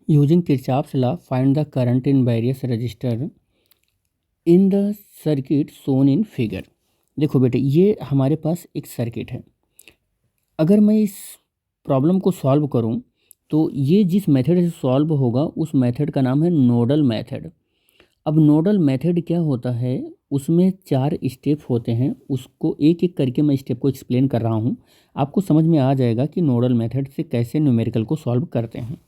Using Kirchhoff's law, find the current in various resistor in the circuit shown in figure। देखो बेटे, ये हमारे पास एक सर्किट है। अगर मैं इस प्रॉब्लम को सॉल्व करूं तो ये जिस मेथड से सॉल्व होगा उस मेथड का नाम है नोडल मेथड। अब नोडल मेथड क्या होता है, उसमें 4 स्टेप होते हैं। उसको एक एक करके मैं स्टेप को एक्सप्लेन कर रहा हूँ, आपको समझ में आ जाएगा कि नोडल मेथड से कैसे न्यूमेरिकल को सॉल्व करते हैं।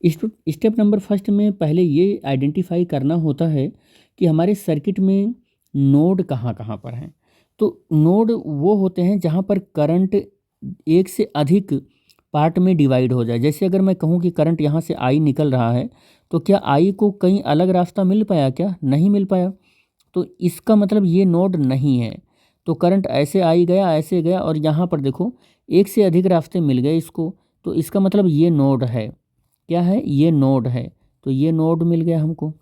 स्टेप नंबर फर्स्ट में पहले ये आइडेंटिफाई करना होता है कि हमारे सर्किट में नोड कहाँ कहाँ पर हैं। तो नोड वो होते हैं जहाँ पर करंट एक से अधिक पार्ट में डिवाइड हो जाए। जैसे अगर मैं कहूँ कि करंट यहाँ से आई निकल रहा है, तो क्या आई को कहीं अलग रास्ता मिल पाया? क्या नहीं मिल पाया। तो इसका मतलब ये नोड नहीं है। तो करंट ऐसे आई गया, ऐसे गया, और यहाँ पर देखो एक से अधिक रास्ते मिल गए इसको, तो इसका मतलब ये नोड है। क्या है? ये नोड है। तो ये नोड मिल गया हमको।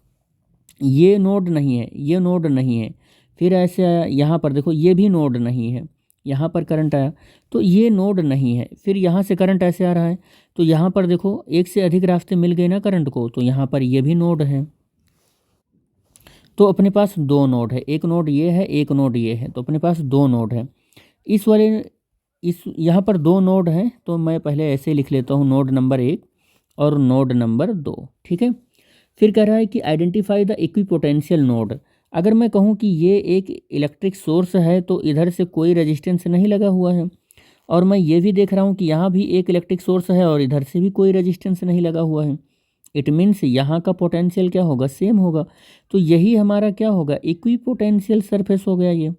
ये नोड नहीं है, ये नोड नहीं है। फिर ऐसे आया, यहाँ पर देखो ये भी नोड नहीं है। यहाँ पर करंट आया तो ये नोड नहीं है। फिर यहाँ से करंट ऐसे आ रहा है, तो यहाँ पर देखो एक से अधिक रास्ते मिल गए ना करंट को, तो यहाँ पर ये भी नोड है। तो अपने पास 2 नोड है, एक नोड ये है, एक नोड ये है, तो अपने पास 2 नोड है। इस वाले इस यहाँ पर 2 नोड हैं, तो मैं पहले ऐसे लिख लेता हूँ, नोड नंबर 1 और नोड नंबर 2। ठीक है। फिर कह रहा है कि आइडेंटिफाई द इक्विपोटेंशियल नोड। अगर मैं कहूँ कि ये एक इलेक्ट्रिक सोर्स है तो इधर से कोई रेजिस्टेंस नहीं लगा हुआ है, और मैं ये भी देख रहा हूँ कि यहाँ भी एक इलेक्ट्रिक सोर्स है और इधर से भी कोई रेजिस्टेंस नहीं लगा हुआ है। इट मीन्स यहाँ का पोटेंशियल क्या होगा? सेम होगा। तो यही हमारा क्या होगा? इक्विपोटेंशियल सरफेस हो गया। ये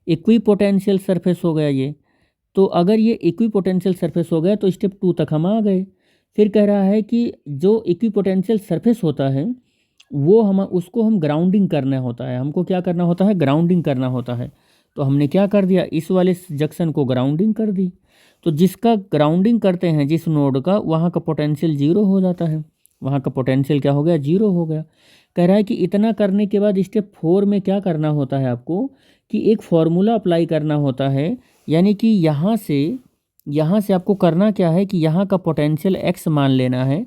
इक्विपोटेंशियल सरफेस हो गया ये। तो अगर ये इक्विपोटेंशियल सरफेस हो गया तो स्टेप 2 तक हम आ गए। फिर कह रहा है कि जो इक्विपोटेंशियल सरफेस होता है वो उसको हम ग्राउंडिंग करना होता है। हमको क्या करना होता है? ग्राउंडिंग करना होता है। तो हमने क्या कर दिया? इस वाले जंक्शन को ग्राउंडिंग कर दी। तो जिसका ग्राउंडिंग करते हैं, जिस नोड का, वहाँ का पोटेंशियल 0 हो जाता है। वहाँ का पोटेंशियल क्या हो गया? 0 हो गया। कह रहा है कि इतना करने के बाद स्टेप 4 में क्या करना होता है आपको, कि एक फॉर्मूला अप्लाई करना होता है। यानी कि यहाँ से आपको करना क्या है कि यहाँ का पोटेंशियल x मान लेना है,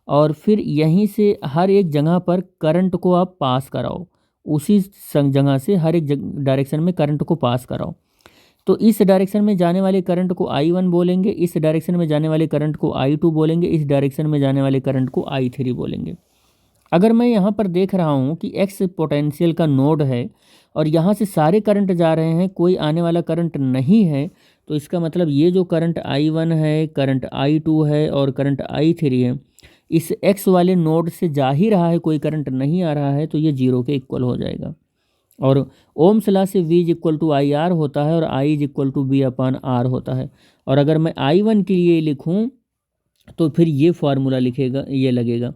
और फिर यहीं से हर एक जगह पर करंट को आप पास कराओ। उसी जगह से हर एक डायरेक्शन में करंट को पास कराओ। तो इस डायरेक्शन में जाने वाले करंट को I1 बोलेंगे, इस डायरेक्शन में जाने वाले करंट को I2 बोलेंगे, इस डायरेक्शन में जाने वाले करंट को I3 बोलेंगे। अगर मैं यहाँ पर देख रहा हूँ कि x पोटेंशियल का नोड है और यहाँ से सारे करंट जा रहे हैं, कोई आने वाला करंट नहीं है, तो इसका मतलब ये जो करंट I1 है, करंट I2 है और करंट I3 है, इस x वाले नोड से जा ही रहा है, कोई करंट नहीं आ रहा है, तो ये 0 के इक्वल हो जाएगा। और ओम्स लॉ से V is equal to I R होता है और I is equal to V upon R होता है। और अगर मैं I1 के लिए लिखूँ तो फिर ये फार्मूला लिखेगा, ये लगेगा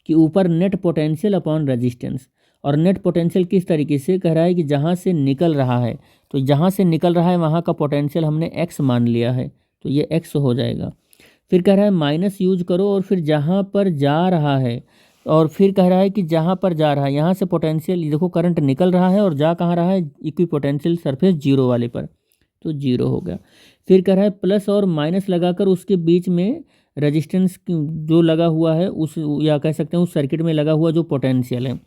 कि ऊपर नेट पोटेंशियल अपॉन रेजिस्टेंस। और नेट पोटेंशियल किस तरीके से? कह रहा है कि जहाँ से निकल रहा है, तो जहाँ से निकल रहा है वहाँ का पोटेंशियल हमने x मान लिया है, तो ये x हो जाएगा। फिर कह रहा है माइनस यूज करो, और फिर जहाँ पर जा रहा है, और फिर कह रहा है कि जहाँ पर जा रहा है यहाँ से पोटेंशियल, देखो करंट निकल रहा है और जा कहाँ रहा है? इक्विपोटेंशियल सरफेस 0 वाले पर, तो 0 हो गया। फिर कह रहा है प्लस और माइनस लगाकर उसके बीच में रेजिस्टेंस जो लगा हुआ है उस, या कह सकते हैं उस सर्किट में लगा हुआ जो पोटेंशियल है,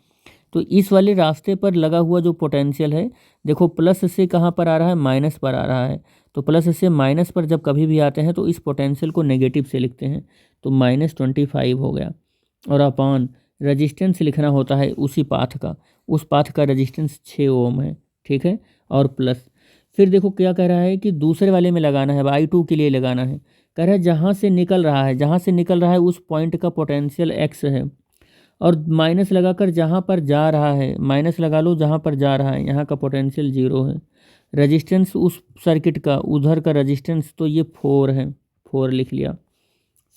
तो इस वाले रास्ते पर लगा हुआ जो पोटेंशियल है, देखो प्लस से कहाँ पर आ रहा है? माइनस पर आ रहा है। तो प्लस से माइनस पर जब कभी भी आते हैं तो इस पोटेंशियल को नेगेटिव से लिखते हैं, तो -25 हो गया। और अपॉन रजिस्टेंस लिखना होता है उसी पाथ का, उस पाथ का रजिस्टेंस 6 ओम है। ठीक है। और प्लस फिर देखो क्या कह रहा है कि दूसरे वाले में लगाना है, I2 के लिए लगाना है। कह रहा है जहाँ से निकल रहा है, जहाँ से निकल रहा है उस पॉइंट का पोटेंशियल x है, और माइनस लगाकर जहाँ पर जा रहा है, माइनस लगा लो जहाँ पर जा रहा है, यहाँ का पोटेंशियल 0 है। रेजिस्टेंस उस सर्किट का, उधर का रेजिस्टेंस, तो ये 4 है, 4 लिख लिया।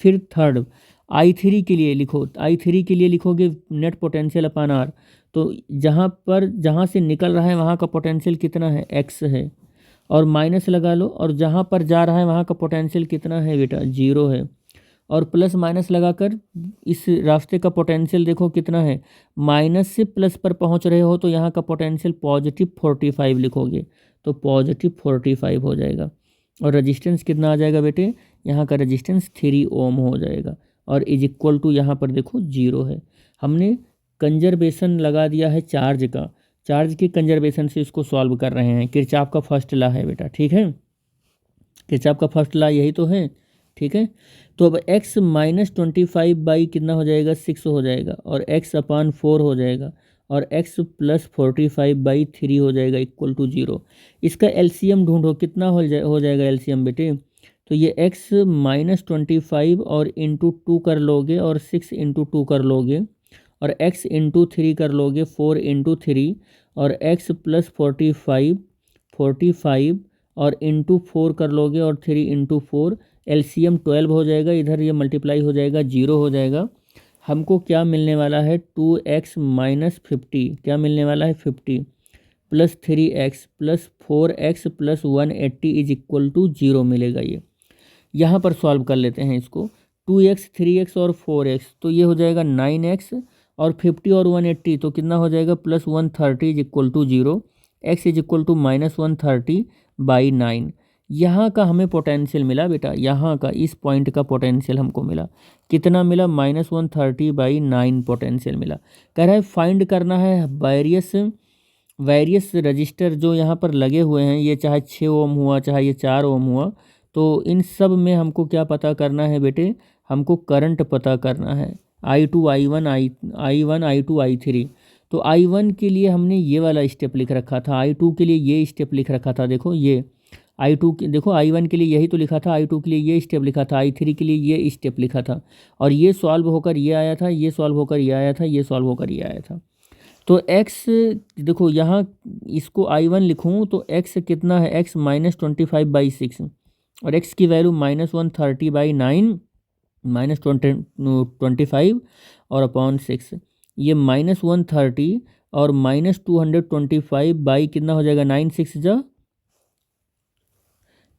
फिर थर्ड I3 के लिए लिखो, I3 के लिए लिखोगे नेट पोटेंशियल अपॉन आर। तो जहाँ से निकल रहा है वहाँ का पोटेंशियल कितना है? x है, और माइनस लगा लो, और जहाँ पर जा रहा है वहाँ का पोटेंशियल कितना है बेटा? 0 है। और प्लस माइनस लगाकर इस रास्ते का पोटेंशियल देखो कितना है? माइनस से प्लस पर पहुँच रहे हो तो यहाँ का पोटेंशियल +45 लिखोगे, तो +45 हो जाएगा। और रेजिस्टेंस कितना आ जाएगा बेटे? यहाँ का रेजिस्टेंस 3 ओम हो जाएगा। और इज इक्वल टू यहाँ पर देखो 0 है। हमने कंजर्वेशन लगा दिया है चार्ज का, चार्ज की कंजर्वेशन से इसको सॉल्व कर रहे हैं। किरचॉफ का फर्स्ट लॉ है बेटा, ठीक है, किरचॉफ का फर्स्ट लॉ यही तो है, ठीक है। तो अब x माइनस 25 बाई कितना हो जाएगा 6 हो जाएगा, और x अपान 4 हो जाएगा, और x प्लस 45 बाई 3 हो जाएगा इक्वल टू 0। इसका एलसीएम ढूंढो, कितना हो जाएगा एलसीएम बेटे। तो ये x माइनस 25 और इंटू 2 कर लोगे, और 6 इंटू 2 कर लोगे, और x इंटू 3 कर लोगे, 4 इंटू 3, और x प्लस 45 और इंटू 4 कर लोगे, और 3 इंटू 4, एलसीएम 12 हो जाएगा। इधर ये मल्टीप्लाई हो जाएगा, 0 हो जाएगा। हमको क्या मिलने वाला है 2x माइनस 50, क्या मिलने वाला है 50 plus 3x plus 4x plus 180 is equal to 0 मिलेगा। ये यहाँ पर सॉल्व कर लेते हैं इसको, 2x 3x और 4x, तो ये हो जाएगा 9x, और 50 और 180 तो कितना हो जाएगा plus 130 is equal to 0। x is equal to minus 130 by 9। यहाँ का हमें पोटेंशियल मिला बेटा, यहाँ का इस पॉइंट का पोटेंशियल हमको मिला, कितना मिला माइनस 130 बाई 9 पोटेंशियल मिला। कह रहा है फाइंड करना है वेरियस रजिस्टर जो यहाँ पर लगे हुए हैं, ये चाहे 6 ओम हुआ चाहे ये 4 ओम हुआ, तो इन सब में हमको क्या पता करना है बेटे, हमको करंट पता करना है, I2 I1 I2 I3। तो I1 के लिए हमने ये वाला स्टेप लिख रखा था, I2 के लिए ये स्टेप लिख रखा था, देखो ये I2 देखो I1 के लिए यही तो लिखा था, I2 के लिए ये स्टेप लिखा था, I3 के लिए ये स्टेप लिखा था, और ये सॉल्व होकर ये आया था, ये सॉल्व होकर ये आया था, ये सॉल्व होकर ये आया था। तो x देखो यहाँ इसको I1 लिखूँ तो x कितना है, x माइनस 25 बाई 6, और x की वैल्यू माइनस 130 बाई 9 माइनस 25 और अपॉन 6, ये माइनस 130 और माइनस 225 बाई कितना हो जाएगा 9 6 जा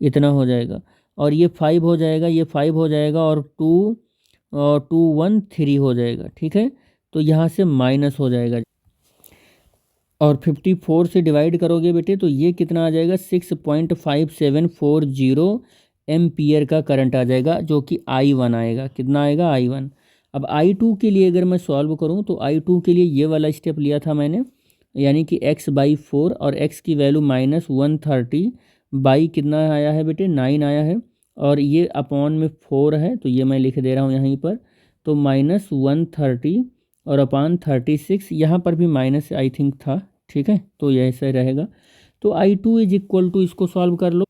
इतना हो जाएगा, और ये 5 हो जाएगा, ये 5 हो जाएगा, और 2 1 3 हो जाएगा, ठीक है। तो यहाँ से माइनस हो जाएगा, और 54 से डिवाइड करोगे बेटे तो ये कितना आ जाएगा 6.5740 एम्पियर का करंट आ जाएगा, जो कि I1 आएगा, कितना आएगा I1। अब I2 के लिए अगर मैं सॉल्व करूं तो I2 के लिए ये वाला स्टेप लिया था मैंने, यानी कि x बाई 4, और x की वैल्यू माइनस 130 बाई कितना आया है बेटे 9 आया है, और ये अपॉन में 4 है, तो ये मैं लिख दे रहा हूँ यहीं पर, तो माइनस 130 और अपान 36, यहाँ पर भी माइनस आई थिंक था, ठीक है, तो ये ऐसा रहेगा। तो I2 इज इक्वल टू, इसको सॉल्व कर लो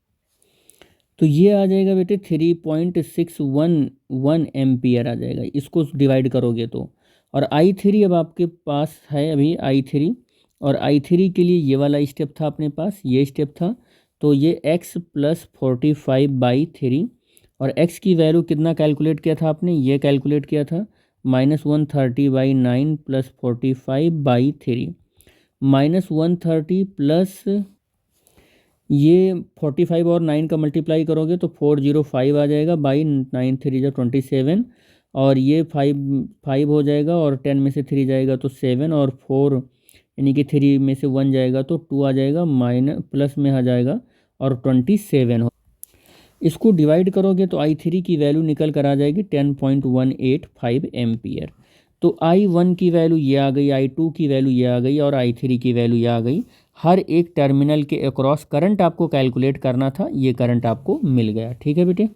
तो ये आ जाएगा बेटे 3.611 एम्पियर आ जाएगा, इसको डिवाइड करोगे तो। और I3 अब आपके पास है अभी I3, और I3 के लिए ये वाला स्टेप था अपने पास, ये स्टेप था, तो ये x प्लस 45 बाई 3, और x की वैल्यू कितना कैलकुलेट किया था आपने, ये कैलकुलेट किया था minus 130 by 9 plus 45 by 3, minus 130 plus ये 45 और 9 का मल्टीप्लाई करोगे तो 405 आ जाएगा, बाई 9 3 जा 27, और ये 5 हो जाएगा, और 10 में से 3 जाएगा तो 7, और 4 यानी कि 3 में से 1 जाएगा तो 2 आ जाएगा, माइनस प्लस में आ जाएगा, और 27 हो। इसको डिवाइड करोगे तो I3 की वैल्यू निकल कर आ जाएगी 10.185 एम्पियर। तो I1 की वैल्यू ये आ गई, I2 की वैल्यू ये आ गई, और I3 की वैल्यू ये आ गई। हर एक टर्मिनल के अक्रॉस करंट आपको कैलकुलेट करना था, ये करंट आपको मिल गया, ठीक है बेटे।